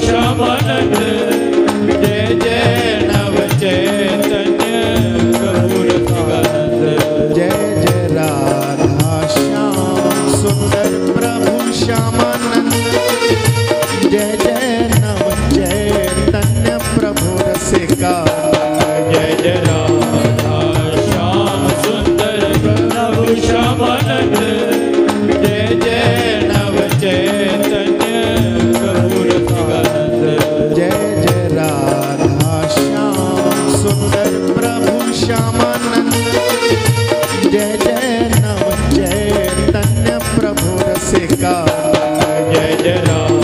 श्यामानंद जय जय नव चैतन्य प्रभु रसिकानंद जय जय राधा श्याम सुंदर प्रभु श्यामानंद जय जय नव चैतन्य प्रभु रसिकानंद जय जय राधा श्याम सुंदर प्रभु श्यामानंद जय जय नव चैतन्य प्रभु रसिकानंद जय जय राधा श्याम सुंदर प्रभु श्यामानंद जय जय नव चैतन्य प्रभु रसिकानंद जय जय राधा